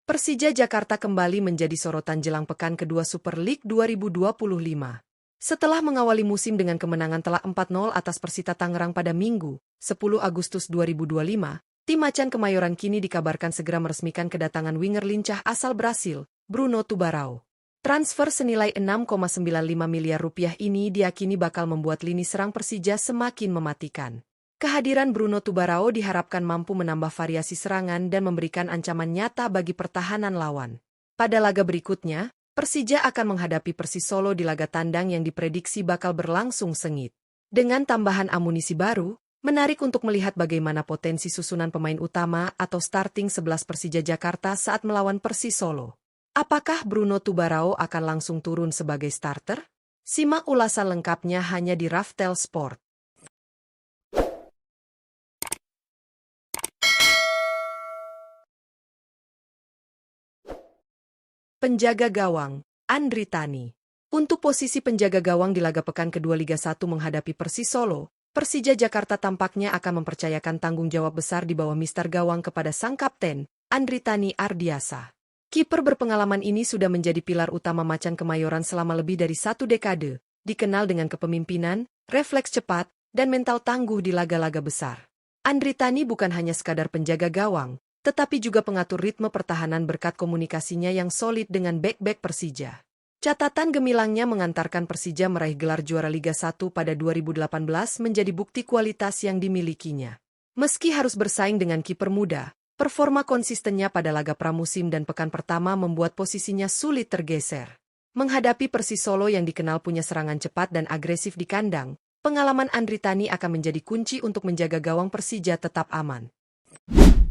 Persija Jakarta kembali menjadi sorotan jelang pekan kedua Super League 2025. Setelah mengawali musim dengan kemenangan telak 4-0 atas Persita Tangerang pada Minggu, 10 Agustus 2025, tim Macan Kemayoran kini dikabarkan segera meresmikan kedatangan winger lincah asal Brasil, Bruno Tubarão. Transfer senilai 6,95 miliar rupiah ini diyakini bakal membuat lini serang Persija semakin mematikan. Kehadiran Bruno Tubarão diharapkan mampu menambah variasi serangan dan memberikan ancaman nyata bagi pertahanan lawan. Pada laga berikutnya, Persija akan menghadapi Persis Solo di laga tandang yang diprediksi bakal berlangsung sengit. Dengan tambahan amunisi baru, menarik untuk melihat bagaimana potensi susunan pemain utama atau starting 11 Persija Jakarta saat melawan Persis Solo. Apakah Bruno Tubarão akan langsung turun sebagai starter? Simak ulasan lengkapnya hanya di Raftel Sport. Penjaga gawang, Andri Tani. Untuk posisi penjaga gawang di laga pekan kedua Liga 1 menghadapi Persis Solo, Persija Jakarta tampaknya akan mempercayakan tanggung jawab besar di bawah mister gawang kepada sang kapten, Andri Tani Ardiasa. Kiper berpengalaman ini sudah menjadi pilar utama Macan Kemayoran selama lebih dari 1 dekade, dikenal dengan kepemimpinan, refleks cepat, dan mental tangguh di laga-laga besar. Andri Tani bukan hanya sekadar penjaga gawang, tetapi juga pengatur ritme pertahanan berkat komunikasinya yang solid dengan bek-bek Persija. Catatan gemilangnya mengantarkan Persija meraih gelar juara Liga 1 pada 2018 menjadi bukti kualitas yang dimilikinya. Meski harus bersaing dengan kiper muda, performa konsistennya pada laga pramusim dan pekan pertama membuat posisinya sulit tergeser. Menghadapi Persis Solo yang dikenal punya serangan cepat dan agresif di kandang, pengalaman Andri Tani akan menjadi kunci untuk menjaga gawang Persija tetap aman.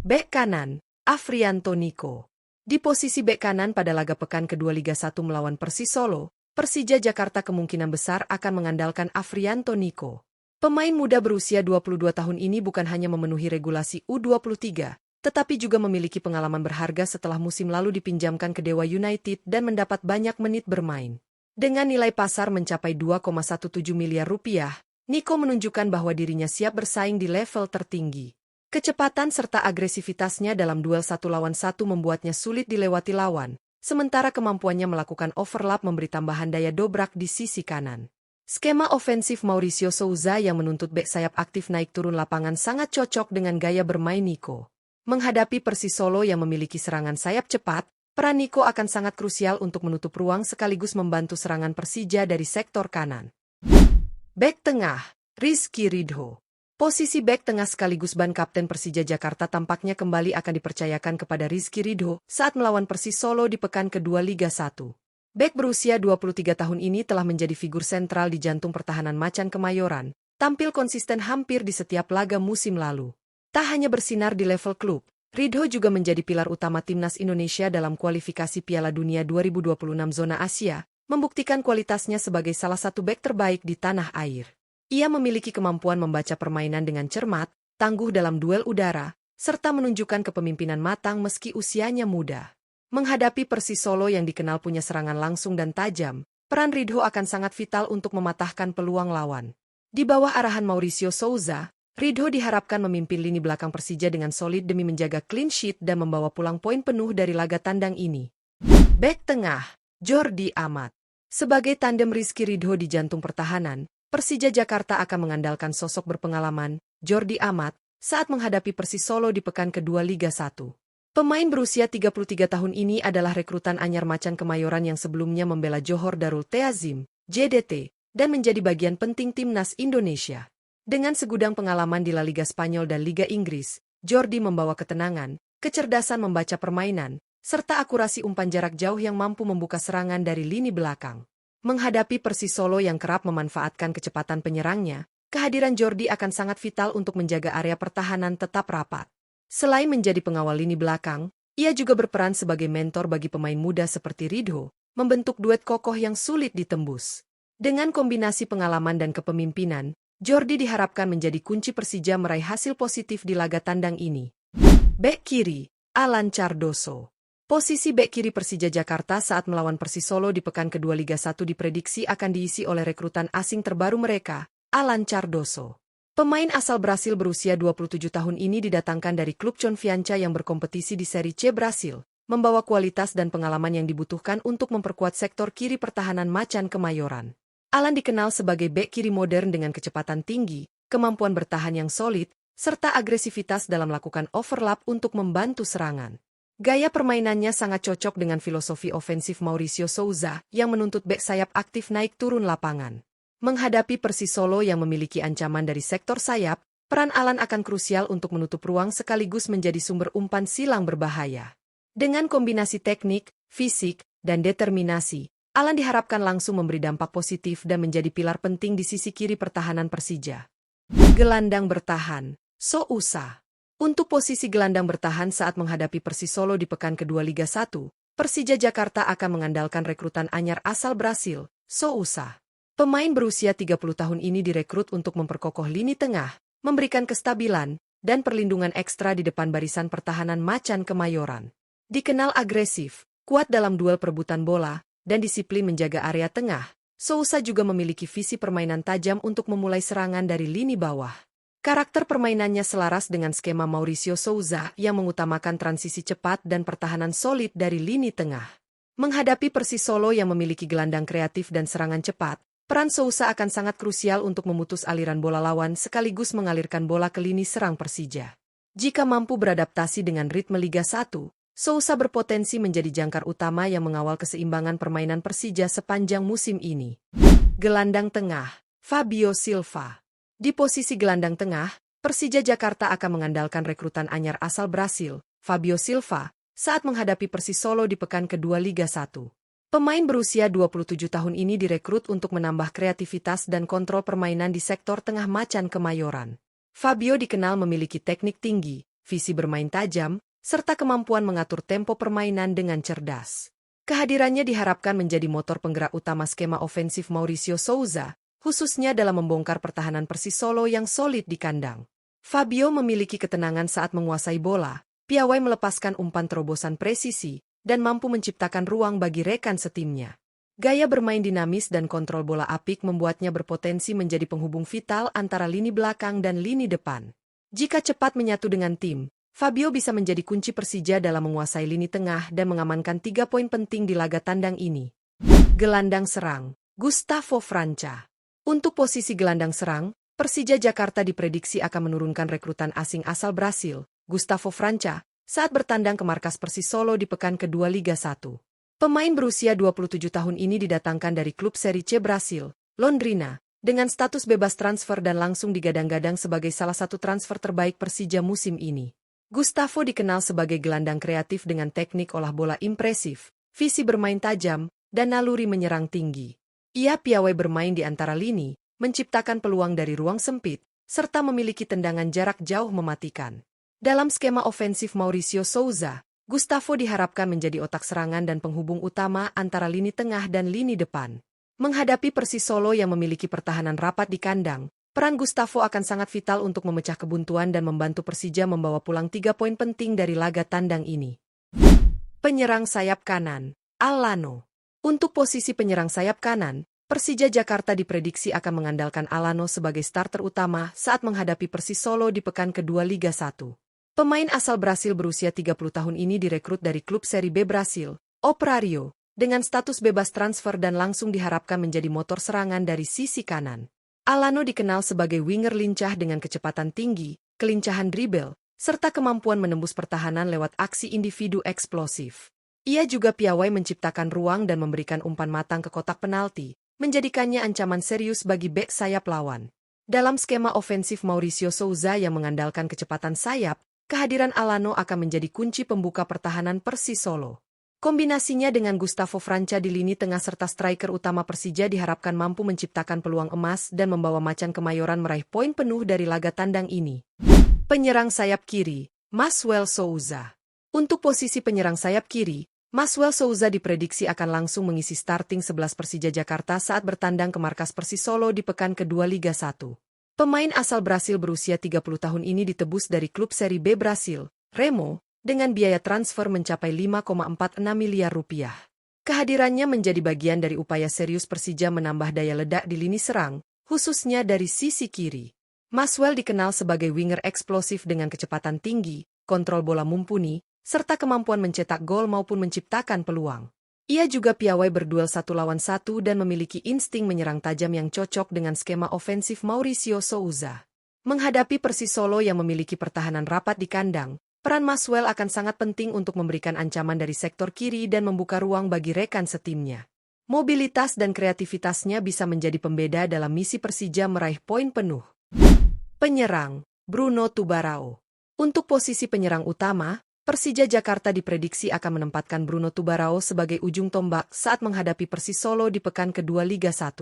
Bek kanan, Afrianto Nico. Di posisi bek kanan pada laga pekan kedua Liga 1 melawan Persis Solo, Persija Jakarta kemungkinan besar akan mengandalkan Afrianto Nico. Pemain muda berusia 22 tahun ini bukan hanya memenuhi regulasi U23, tetapi juga memiliki pengalaman berharga setelah musim lalu dipinjamkan ke Dewa United dan mendapat banyak menit bermain. Dengan nilai pasar mencapai 2,17 miliar rupiah, Nico menunjukkan bahwa dirinya siap bersaing di level tertinggi. Kecepatan serta agresivitasnya dalam duel 1 lawan 1 membuatnya sulit dilewati lawan, sementara kemampuannya melakukan overlap memberi tambahan daya dobrak di sisi kanan. Skema ofensif Mauricio Souza yang menuntut bek sayap aktif naik turun lapangan sangat cocok dengan gaya bermain Nico. Menghadapi Persis Solo yang memiliki serangan sayap cepat, peran Nico akan sangat krusial untuk menutup ruang sekaligus membantu serangan Persija dari sektor kanan. Bek tengah, Rizky Ridho. Posisi bek tengah sekaligus ban kapten Persija Jakarta tampaknya kembali akan dipercayakan kepada Rizky Ridho saat melawan Persis Solo di pekan kedua Liga 1. Bek berusia 23 tahun ini telah menjadi figur sentral di jantung pertahanan Macan Kemayoran, tampil konsisten hampir di setiap laga musim lalu. Tak hanya bersinar di level klub, Ridho juga menjadi pilar utama timnas Indonesia dalam kualifikasi Piala Dunia 2026 zona Asia, membuktikan kualitasnya sebagai salah satu bek terbaik di tanah air. Ia memiliki kemampuan membaca permainan dengan cermat, tangguh dalam duel udara, serta menunjukkan kepemimpinan matang meski usianya muda. Menghadapi Persis Solo yang dikenal punya serangan langsung dan tajam, peran Ridho akan sangat vital untuk mematahkan peluang lawan. Di bawah arahan Mauricio Souza, Ridho diharapkan memimpin lini belakang Persija dengan solid demi menjaga clean sheet dan membawa pulang poin penuh dari laga tandang ini. Bek tengah, Jordi Amat. Sebagai tandem Rizky Ridho di jantung pertahanan, Persija Jakarta akan mengandalkan sosok berpengalaman, Jordi Amat, saat menghadapi Persis Solo di pekan kedua Liga 1. Pemain berusia 33 tahun ini adalah rekrutan anyar Macan Kemayoran yang sebelumnya membela Johor Darul Ta'zim, JDT, dan menjadi bagian penting timnas Indonesia. Dengan segudang pengalaman di La Liga Spanyol dan Liga Inggris, Jordi membawa ketenangan, kecerdasan membaca permainan, serta akurasi umpan jarak jauh yang mampu membuka serangan dari lini belakang. Menghadapi Persis Solo yang kerap memanfaatkan kecepatan penyerangnya, kehadiran Jordi akan sangat vital untuk menjaga area pertahanan tetap rapat. Selain menjadi pengawal lini belakang, ia juga berperan sebagai mentor bagi pemain muda seperti Ridho, membentuk duet kokoh yang sulit ditembus. Dengan kombinasi pengalaman dan kepemimpinan, Jordi diharapkan menjadi kunci Persija meraih hasil positif di laga tandang ini. Bek kiri, Alan Cardoso. Posisi bek kiri Persija Jakarta saat melawan Persis Solo di pekan kedua Liga 1 diprediksi akan diisi oleh rekrutan asing terbaru mereka, Alan Cardoso. Pemain asal Brasil berusia 27 tahun ini didatangkan dari klub Confiança yang berkompetisi di Serie C Brasil, membawa kualitas dan pengalaman yang dibutuhkan untuk memperkuat sektor kiri pertahanan Macan Kemayoran. Alan dikenal sebagai bek kiri modern dengan kecepatan tinggi, kemampuan bertahan yang solid, serta agresivitas dalam melakukan overlap untuk membantu serangan. Gaya permainannya sangat cocok dengan filosofi ofensif Mauricio Souza yang menuntut bek sayap aktif naik turun lapangan. Menghadapi Persisolo yang memiliki ancaman dari sektor sayap, peran Alan akan krusial untuk menutup ruang sekaligus menjadi sumber umpan silang berbahaya. Dengan kombinasi teknik, fisik, dan determinasi, Alan diharapkan langsung memberi dampak positif dan menjadi pilar penting di sisi kiri pertahanan Persija. Gelandang bertahan, Souza. Untuk posisi gelandang bertahan saat menghadapi Persisolo di pekan kedua Liga 1, Persija Jakarta akan mengandalkan rekrutan anyar asal Brasil, Souza. Pemain berusia 30 tahun ini direkrut untuk memperkokoh lini tengah, memberikan kestabilan, dan perlindungan ekstra di depan barisan pertahanan Macan Kemayoran. Dikenal agresif, kuat dalam duel perebutan bola, dan disiplin menjaga area tengah, Souza juga memiliki visi permainan tajam untuk memulai serangan dari lini bawah. Karakter permainannya selaras dengan skema Mauricio Souza yang mengutamakan transisi cepat dan pertahanan solid dari lini tengah. Menghadapi Persisolo yang memiliki gelandang kreatif dan serangan cepat, peran Souza akan sangat krusial untuk memutus aliran bola lawan sekaligus mengalirkan bola ke lini serang Persija. Jika mampu beradaptasi dengan ritme Liga 1, Souza berpotensi menjadi jangkar utama yang mengawal keseimbangan permainan Persija sepanjang musim ini. Gelandang tengah, Fabio Silva. Di posisi gelandang tengah, Persija Jakarta akan mengandalkan rekrutan anyar asal Brasil, Fabio Silva, saat menghadapi Persisolo di pekan kedua Liga 1. Pemain berusia 27 tahun ini direkrut untuk menambah kreativitas dan kontrol permainan di sektor tengah Macan Kemayoran. Fabio dikenal memiliki teknik tinggi, visi bermain tajam, serta kemampuan mengatur tempo permainan dengan cerdas. Kehadirannya diharapkan menjadi motor penggerak utama skema ofensif Mauricio Souza, khususnya dalam membongkar pertahanan Persisolo yang solid di kandang. Fabio memiliki ketenangan saat menguasai bola, piawai melepaskan umpan terobosan presisi, dan mampu menciptakan ruang bagi rekan setimnya. Gaya bermain dinamis dan kontrol bola apik membuatnya berpotensi menjadi penghubung vital antara lini belakang dan lini depan. Jika cepat menyatu dengan tim, Fabio bisa menjadi kunci Persija dalam menguasai lini tengah dan mengamankan 3 poin penting di laga tandang ini. Gelandang serang, Gustavo Franca. Untuk posisi gelandang serang, Persija Jakarta diprediksi akan menurunkan rekrutan asing asal Brasil, Gustavo Franca, saat bertandang ke markas Persisolo di pekan kedua Liga 1. Pemain berusia 27 tahun ini didatangkan dari klub Serie C Brasil, Londrina, dengan status bebas transfer dan langsung digadang-gadang sebagai salah satu transfer terbaik Persija musim ini. Gustavo dikenal sebagai gelandang kreatif dengan teknik olah bola impresif, visi bermain tajam, dan naluri menyerang tinggi. Ia piawai bermain di antara lini, menciptakan peluang dari ruang sempit, serta memiliki tendangan jarak jauh mematikan. Dalam skema ofensif Mauricio Souza, Gustavo diharapkan menjadi otak serangan dan penghubung utama antara lini tengah dan lini depan. Menghadapi Persisolo yang memiliki pertahanan rapat di kandang, peran Gustavo akan sangat vital untuk memecah kebuntuan dan membantu Persija membawa pulang 3 poin penting dari laga tandang ini. Penyerang sayap kanan, Alano. Untuk posisi penyerang sayap kanan, Persija Jakarta diprediksi akan mengandalkan Alano sebagai starter utama saat menghadapi Persisolo di pekan kedua Liga 1. Pemain asal Brasil berusia 30 tahun ini direkrut dari klub Serie B Brasil, Operário, dengan status bebas transfer dan langsung diharapkan menjadi motor serangan dari sisi kanan. Alano dikenal sebagai winger lincah dengan kecepatan tinggi, kelincahan dribble, serta kemampuan menembus pertahanan lewat aksi individu eksplosif. Ia juga piawai menciptakan ruang dan memberikan umpan matang ke kotak penalti, menjadikannya ancaman serius bagi bek sayap lawan. Dalam skema ofensif Mauricio Souza yang mengandalkan kecepatan sayap, kehadiran Alano akan menjadi kunci pembuka pertahanan Persisolo. Kombinasinya dengan Gustavo Franca di lini tengah serta striker utama Persija diharapkan mampu menciptakan peluang emas dan membawa Macan Kemayoran meraih poin penuh dari laga tandang ini. Penyerang sayap kiri, Maswell Souza. Untuk posisi penyerang sayap kiri, Maswell Souza diprediksi akan langsung mengisi starting 11 Persija Jakarta saat bertandang ke markas Persisolo di pekan kedua Liga 1. Pemain asal Brasil berusia 30 tahun ini ditebus dari klub Serie B Brasil, Remo, dengan biaya transfer mencapai 5,46 miliar rupiah. Kehadirannya menjadi bagian dari upaya serius Persija menambah daya ledak di lini serang, khususnya dari sisi kiri. Maswell dikenal sebagai winger eksplosif dengan kecepatan tinggi, kontrol bola mumpuni, serta kemampuan mencetak gol maupun menciptakan peluang. Ia juga piawai berduel 1 lawan 1 dan memiliki insting menyerang tajam yang cocok dengan skema ofensif Mauricio Souza. Menghadapi Persis Solo yang memiliki pertahanan rapat di kandang, peran Maxwell akan sangat penting untuk memberikan ancaman dari sektor kiri dan membuka ruang bagi rekan setimnya. Mobilitas dan kreativitasnya bisa menjadi pembeda dalam misi Persija meraih poin penuh. Penyerang, Bruno Tubarao. Untuk posisi penyerang utama, Persija Jakarta diprediksi akan menempatkan Bruno Tubarao sebagai ujung tombak saat menghadapi Persis Solo di pekan kedua Liga 1.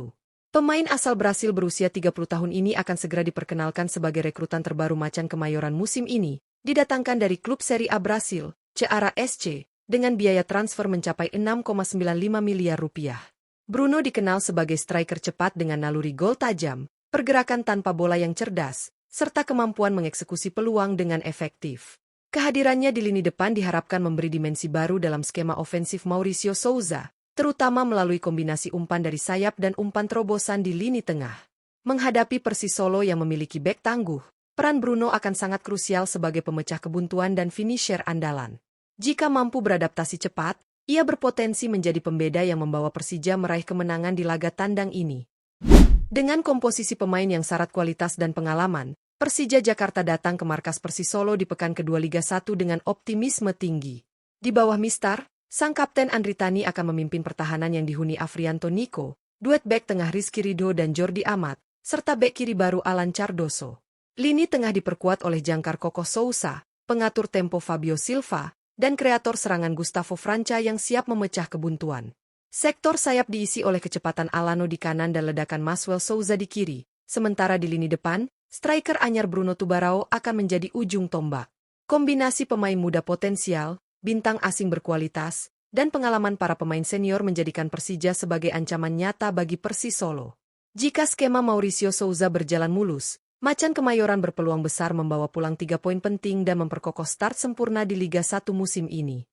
Pemain asal Brasil berusia 30 tahun ini akan segera diperkenalkan sebagai rekrutan terbaru Macan Kemayoran musim ini, didatangkan dari klub Serie A Brasil, Ceará SC, dengan biaya transfer mencapai 6,95 miliar rupiah. Bruno dikenal sebagai striker cepat dengan naluri gol tajam, pergerakan tanpa bola yang cerdas, serta kemampuan mengeksekusi peluang dengan efektif. Kehadirannya di lini depan diharapkan memberi dimensi baru dalam skema ofensif Mauricio Souza, terutama melalui kombinasi umpan dari sayap dan umpan terobosan di lini tengah. Menghadapi Persis Solo yang memiliki bek tangguh, peran Bruno akan sangat krusial sebagai pemecah kebuntuan dan finisher andalan. Jika mampu beradaptasi cepat, ia berpotensi menjadi pembeda yang membawa Persija meraih kemenangan di laga tandang ini. Dengan komposisi pemain yang syarat kualitas dan pengalaman, Persija Jakarta datang ke markas Persis Solo di pekan kedua Liga 1 dengan optimisme tinggi. Di bawah Mistar, sang kapten Andri Tani akan memimpin pertahanan yang dihuni Afrianto Niko, duet bek tengah Rizky Ridho dan Jordi Amat, serta bek kiri baru Alan Cardoso. Lini tengah diperkuat oleh jangkar kokoh Sousa, pengatur tempo Fabio Silva, dan kreator serangan Gustavo Franca yang siap memecah kebuntuan. Sektor sayap diisi oleh kecepatan Alano di kanan dan ledakan Maxwell Souza di kiri, sementara di lini depan, striker anyar Bruno Tubarao akan menjadi ujung tombak. Kombinasi pemain muda potensial, bintang asing berkualitas, dan pengalaman para pemain senior menjadikan Persija sebagai ancaman nyata bagi Persis Solo. Jika skema Mauricio Souza berjalan mulus, Macan Kemayoran berpeluang besar membawa pulang 3 poin penting dan memperkokoh start sempurna di Liga 1 musim ini.